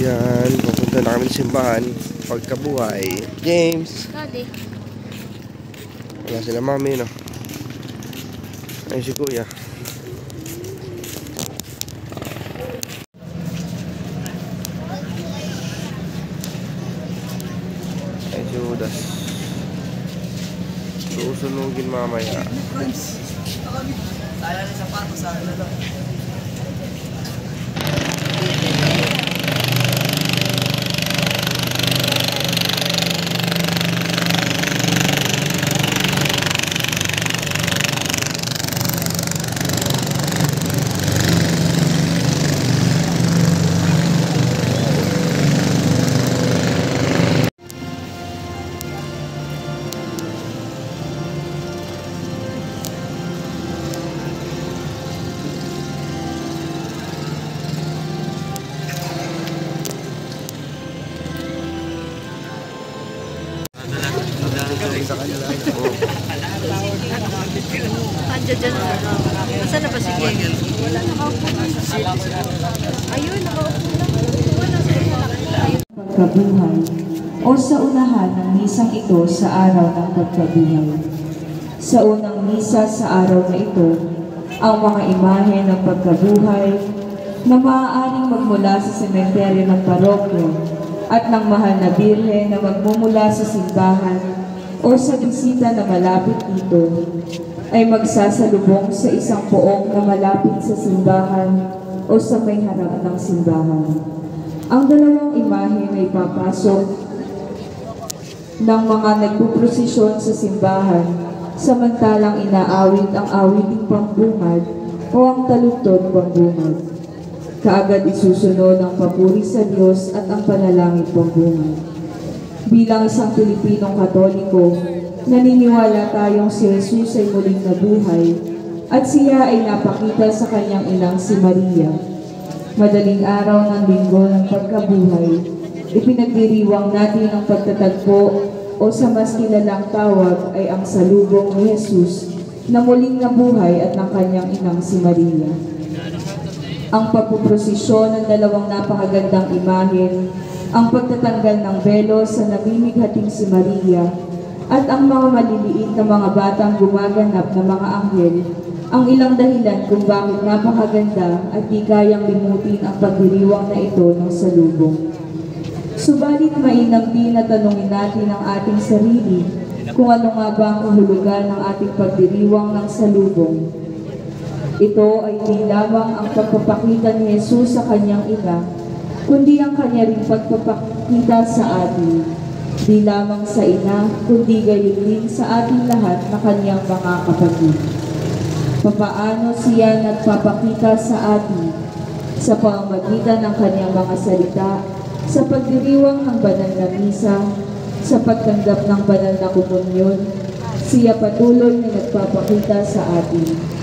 Yan, pupunta na kami sa simbahan. Pagkabuhay. James! Daddy. Wala sila mami, no? Ayun si kuya. Ayun si Judas. Susunugin mamaya. Sala na sapatos, sala na lang. Sa kanila. Andiyan dyan. Saan na ba si Geng? Ayun, nakaupo lang. Pagkabuhay o sa unahan ng misang ito sa araw ng pagkabuhay. Sa unang misa sa araw na ito, ang mga imahe ng pagkabuhay na maaaring magmula sa sementeryo ng parokyo at ng mahal na birhen na magmumula sa simbahan o sa bisita na malapit dito ay magsasalubong sa isang poong na malapit sa simbahan o sa may harap ng simbahan. Ang dalawang imahe na ipapasok ng mga nagpuprosesyon sa simbahan samantalang inaawit ang awiting pambungad o ang taludtod pambungad. Kaagad isusunod ang papuri sa Diyos at ang panalangin pambungad. Bilang isang Pilipinong Katoliko, naniniwala tayong si Jesus ay muling nabuhay at siya ay napakita sa kanyang inang si Maria. Madaling araw ng linggo ng pagkabuhay, ipinagdiriwang natin ang pagtatagpo o sa mas kilalang tawag ay ang salubong ni Jesus na muling nabuhay at ng kanyang inang si Maria. Ang pagpuprosesyon ng dalawang napakagandang imahe, ang pagtatanggal ng belo sa namimighating si Maria, at ang mga maliliit na mga batang gumaganap na mga anghel, ang ilang dahilan kung bakit napakaganda at di kayang limutin ang pagdiriwang na ito ng salubong. Subalit mainam din na tanungin natin ang ating sarili kung ano nga ba ang kahulugan ng ating pagdiriwang ng salubong. Ito ay di lamang ang pagpapakita ni Jesus sa kanyang ina, kundi ang kanya ring pagpapakita sa atin, di lamang sa ina, kundi gayon din sa ating lahat na kanyang mga kapatid. Papaano siya nagpapakita sa atin sa pamamagitan ng kanyang mga salita, sa pagdiriwang ng banal na misa, sa pagtanggap ng banal na komunyon, siya patuloy na nagpapakita sa atin.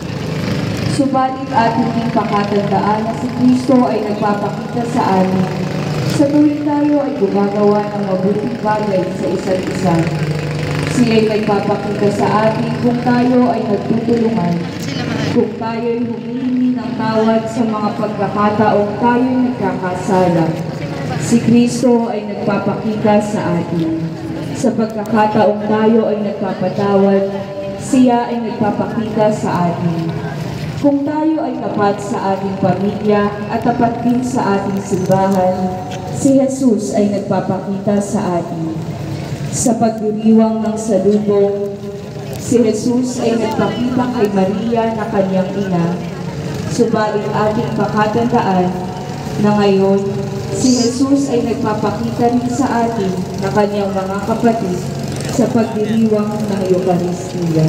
Subalit ating ding pakatandaan na si Kristo ay nagpapakita sa atin sa tuwing tayo ay gumagawa ng mabuting bagay sa isa't isa. Siya ay nagpapakita sa atin kung tayo ay nagtutulungan, kung tayo ay humihingi ng tawad sa mga pagkakataong tayo ay nagkakasala. Si Kristo ay nagpapakita sa atin. Sa pagkakataong tayo ay nagpapatawad, siya ay nagpapakita sa atin. Kung tayo ay tapat sa ating pamilya at tapat din sa ating simbahan, si Jesus ay nagpapakita sa atin. Sa pagdiriwang ng salubong, si Jesus ay nagpakita kay Maria na kanyang ina. Subalit ating pakatandaan na ngayon, si Jesus ay nagpapakita rin sa atin na kanyang mga kapatid sa pagdiriwang ng Eucharistia.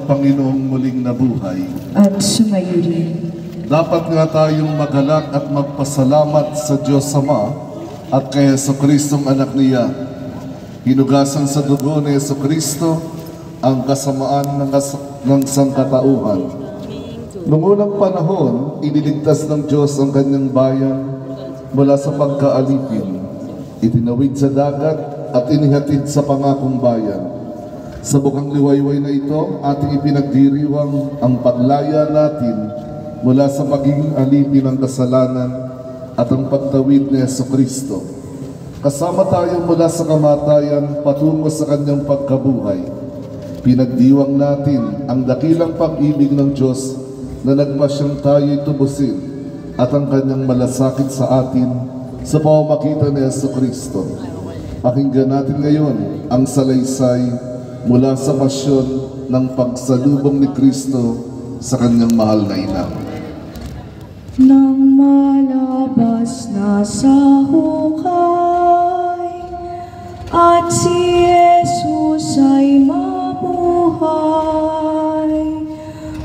Panginoong muling nabuhay. at sumayo rin. Dapat nga tayong magalak at magpasalamat sa Diyos Ama at kay Jesucristong anak niya. Hinugasan sa dugo ni Jesucristo ang kasamaan ng sangkatauhan. Noong unang panahon, iniligtas ng Diyos ang kanyang bayan mula sa pagkaalipin. Itinawid sa dagat at inihatid sa pangakong bayan. Sa bukang liwayway na ito, ating ipinagdiriwang ang paglaya natin mula sa pagiging alipin ng kasalanan at ang pagtawid ni Jesucristo. Kasama tayo mula sa kamatayan patungo sa kanyang pagkabuhay. Pinagdiwang natin ang dakilang pag-ibig ng Diyos na nagpasyang tayo'y tubusin at ang kanyang malasakit sa atin sa pamamagitan ni Jesucristo. Pakinggan natin ngayon ang salaysay mula sa pasyon ng pagsalubong ni Kristo sa kanyang mahal na ina. Nang malabas na sa hukay at si Jesus ay mabuhay,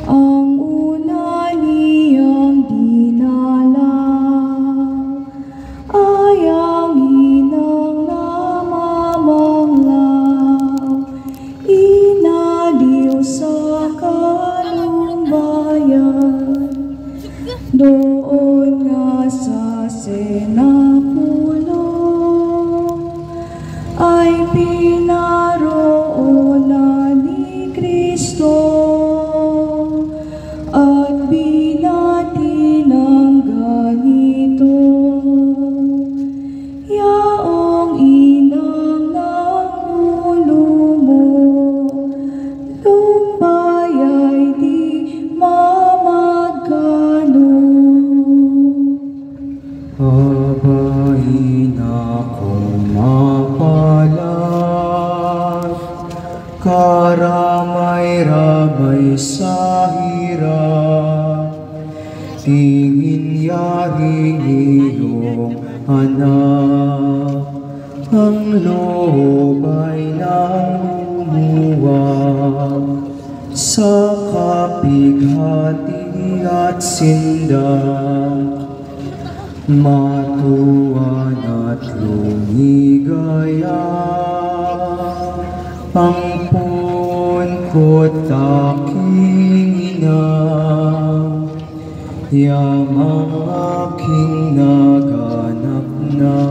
ang una niyang dinala ay ang inang namamanglaw, inaliw sa kalumbayan. Doon nga sa senapulo ay pinaroonan ni Kristo at binati ng ganito, yaong inang nangulo mo, lumbay ay di mamagkano. Abahin akong mapalad, karamay-ramay sa hirap. Tingin yaring iyong anak, ang loob ay namumuwag sa kapighati at sindak. Matuwan at lumigaya ang pungkot aking ina, yamang aking naganap na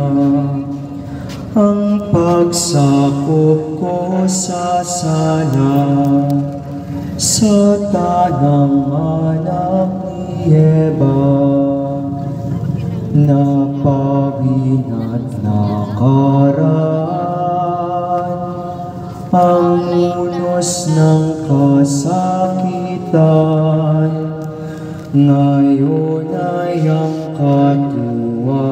ang pagsakop ko sa sala sa tanang anak ni Eva. Napawin at nakaraan ang unos ng kasakitan, ngayon ay ang katuwaan.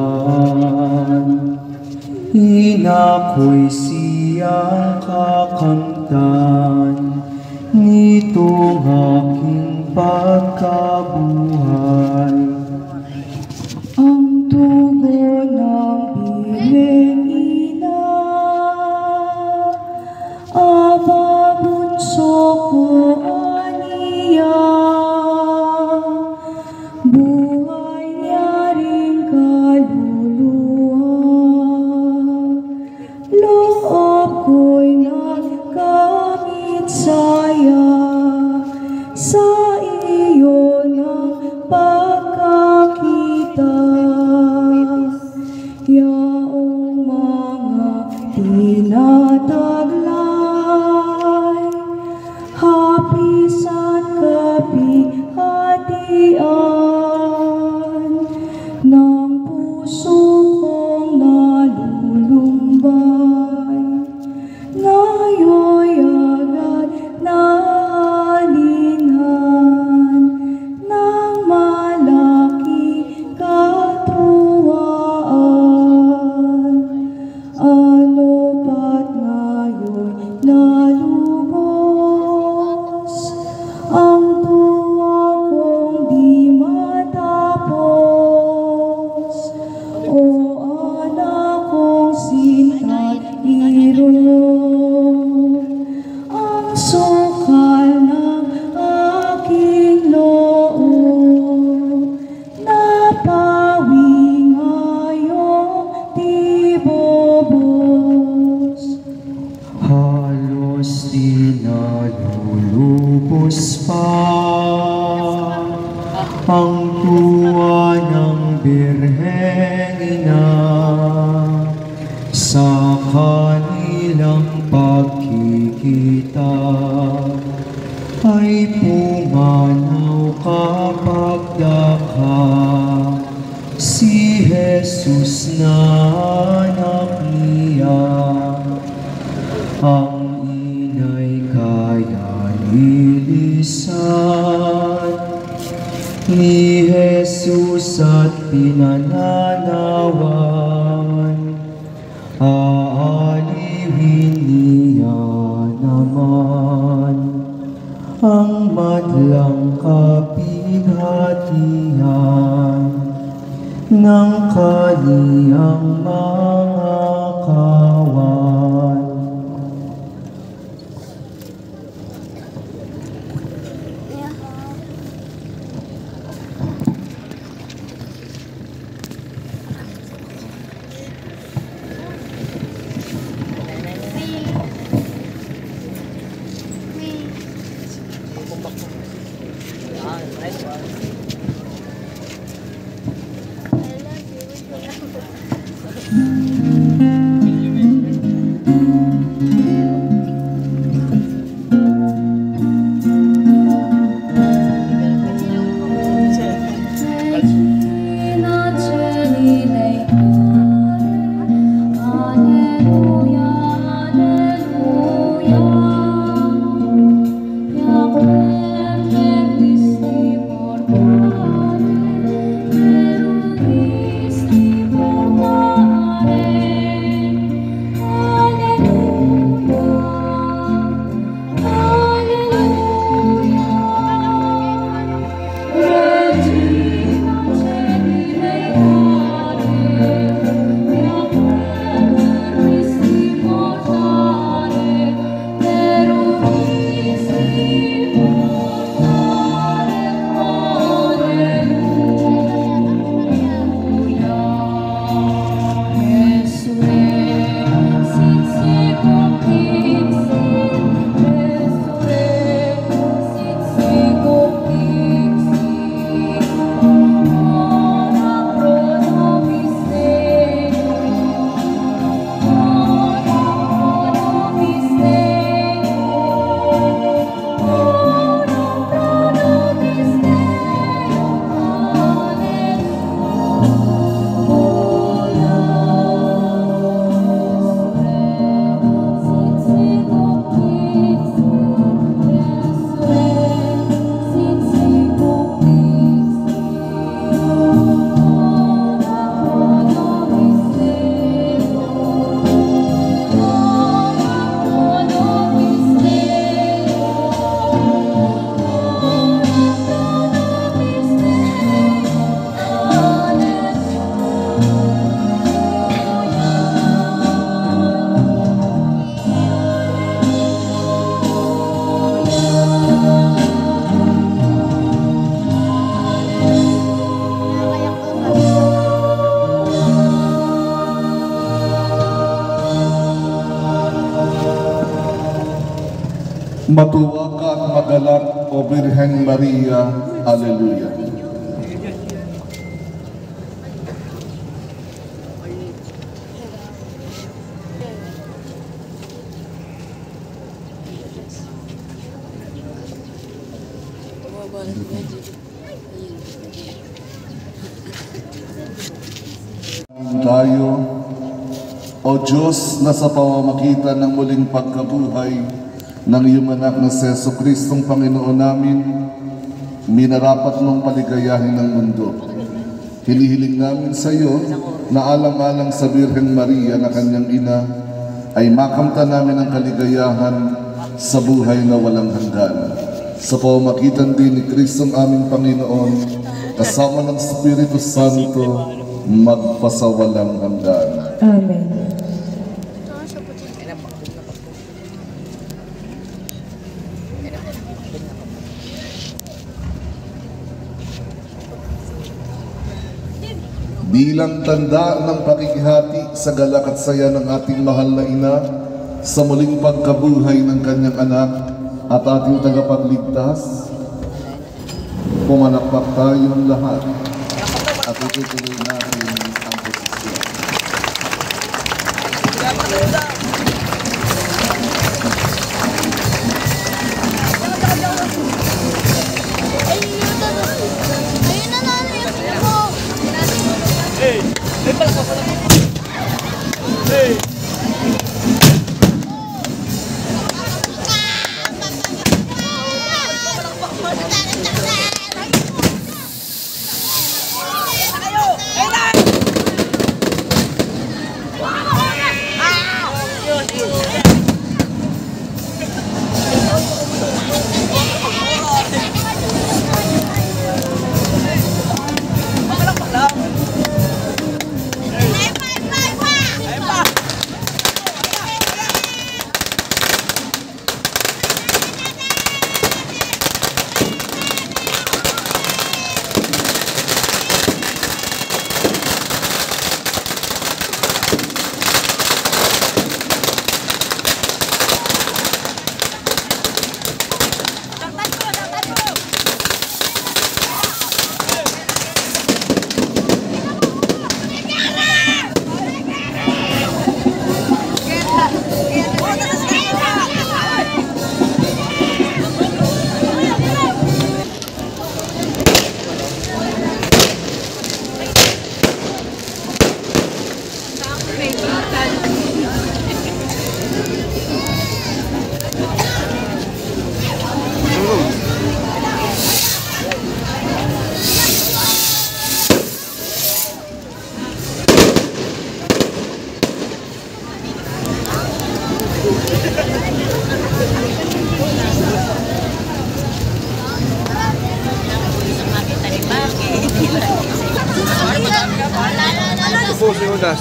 Inako'y siyang kakamtan nitong aking pagkabuhay. Ang dugo ng biling ina, Aba bunso ko aniya, buhay niya rin kaluluwa, loob ko'y nagkamit saya sa iyo ng pagkakita. Yaong mga tinataglay, hapis at kapihatian ng puso kong nalulumbay, ngayo'y agad nahalingan ng malaking katuwaan. Ano pat ngayon nalubos ang tuwa kong di matapos, o anak kong sinta-iro, ang sukal ng sa kanilang pagkikita ay pumanaw kapag dakha si Jesus na anak niya. Ang inay kaya nilisan ni Jesus at pinananawan, aalihim niya naman ang madlang kapighatian ng kaniyang mga kawan. Matuwa ka at magalak, O Birhen Maria. Alleluia. Tayo, O Diyos, na sa pamamagitan ng muling pagkabuhay ng iyong anak na si Jesucristong Panginoon namin, minarapat mong paligayahin ng mundo. Hinihiling namin sa iyo na alang-alang sa Birhen Maria na kanyang ina, ay makamta namin ang kaligayahan sa buhay na walang hanggan. Sa pamamagitan din ni Kristong aming Panginoon, kasama ng Espiritu Santo, magpasawalang hanggan. Amen. Bilang tanda ng pakikihati sa galak at saya ng ating mahal na ina sa muling pagkabuhay ng kanyang anak at ating tagapagligtas, pumanakpak tayong lahat at itutuloy natin ang posisyon. Po, si Udas.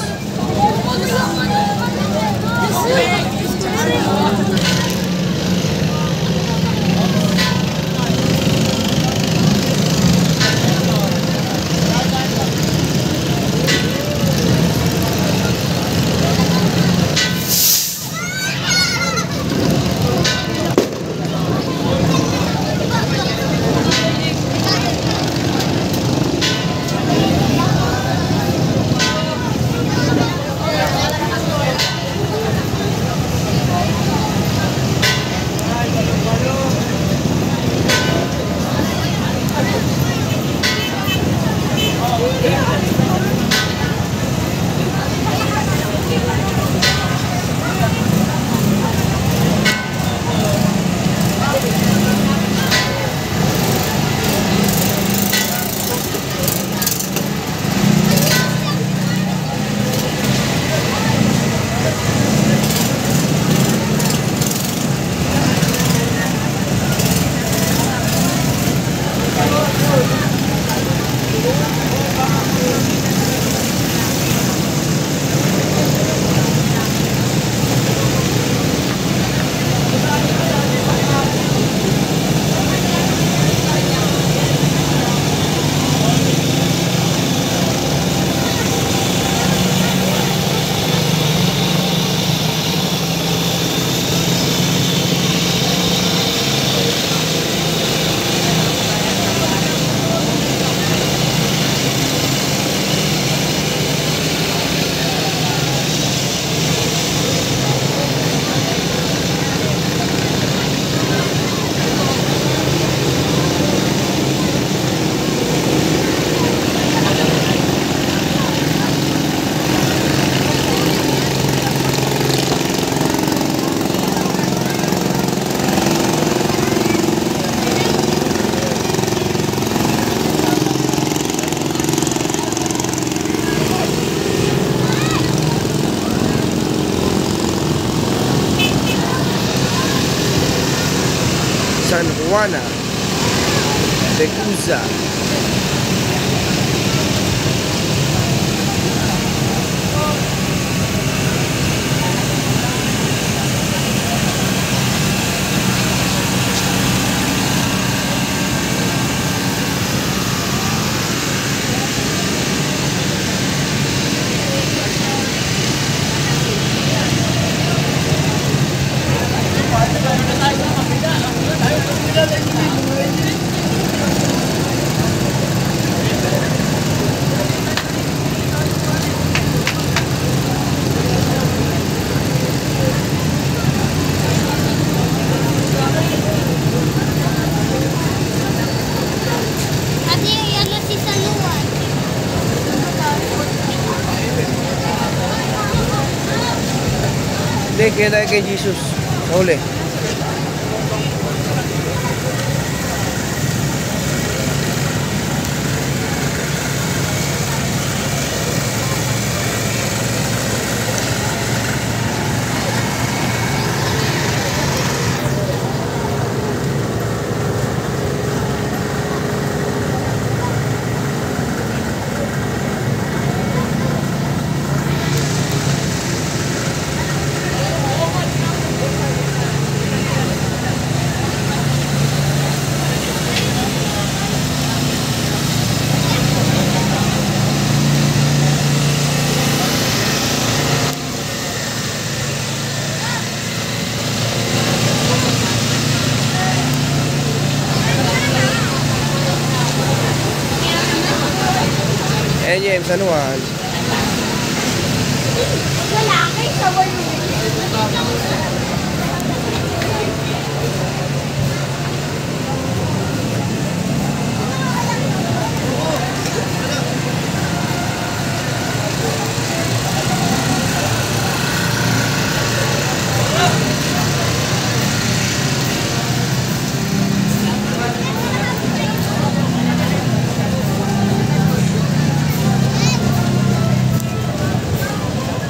San Juana de Cuza. Hindi, kaya tayo kay Jesus. Sa huli. James, anuhan? Wala kayo sa walo.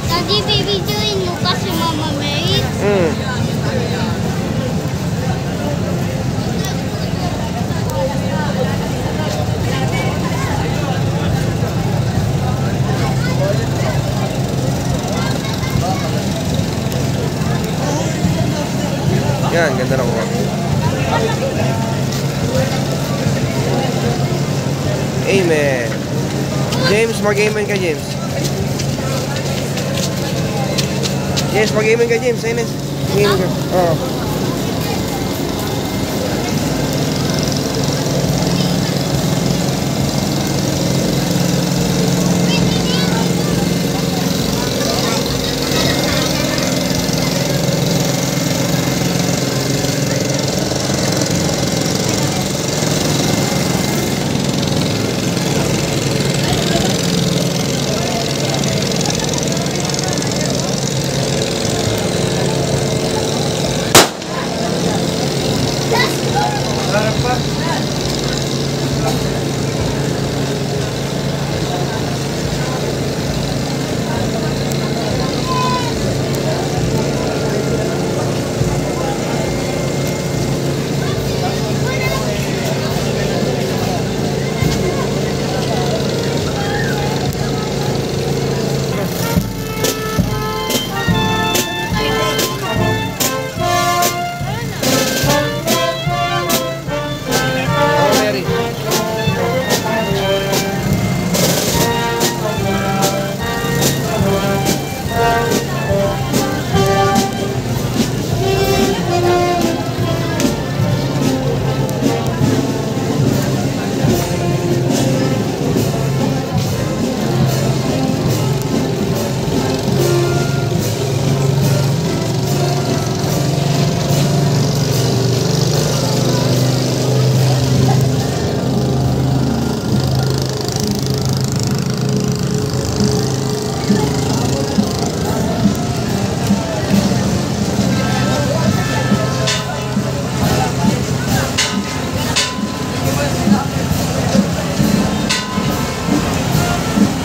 Daddy, bibidyoin mo pa si Mama May? Yan, ganda lang ko. Amen. James, mag-amen ka, James. James, mag-amen ka, James. Ayun, mag-amen ka. Oo.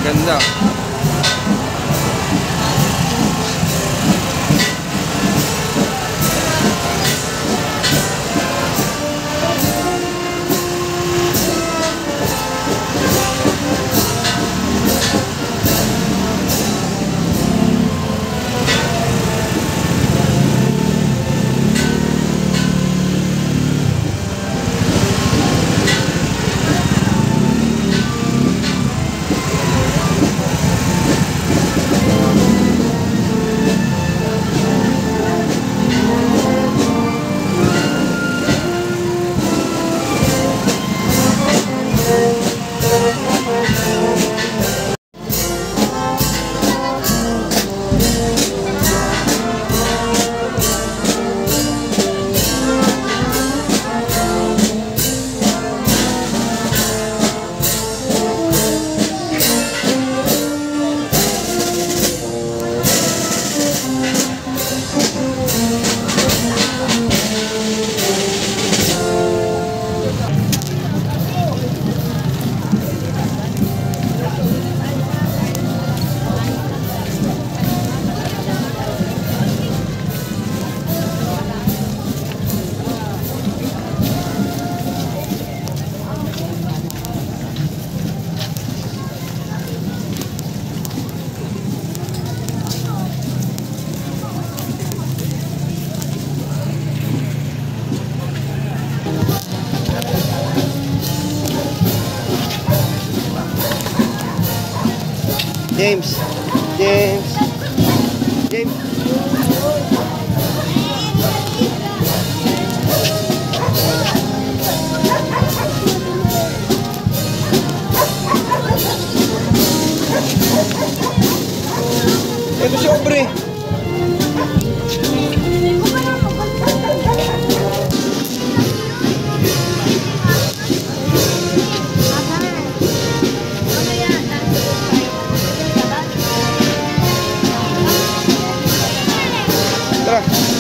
Ganda. James. James. James. Ito si Aubrey. Tara.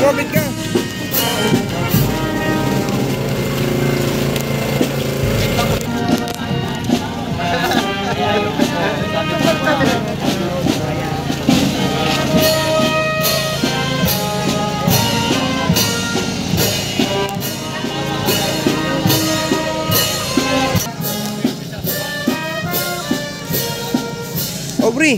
Kumapit ka. Aubrey.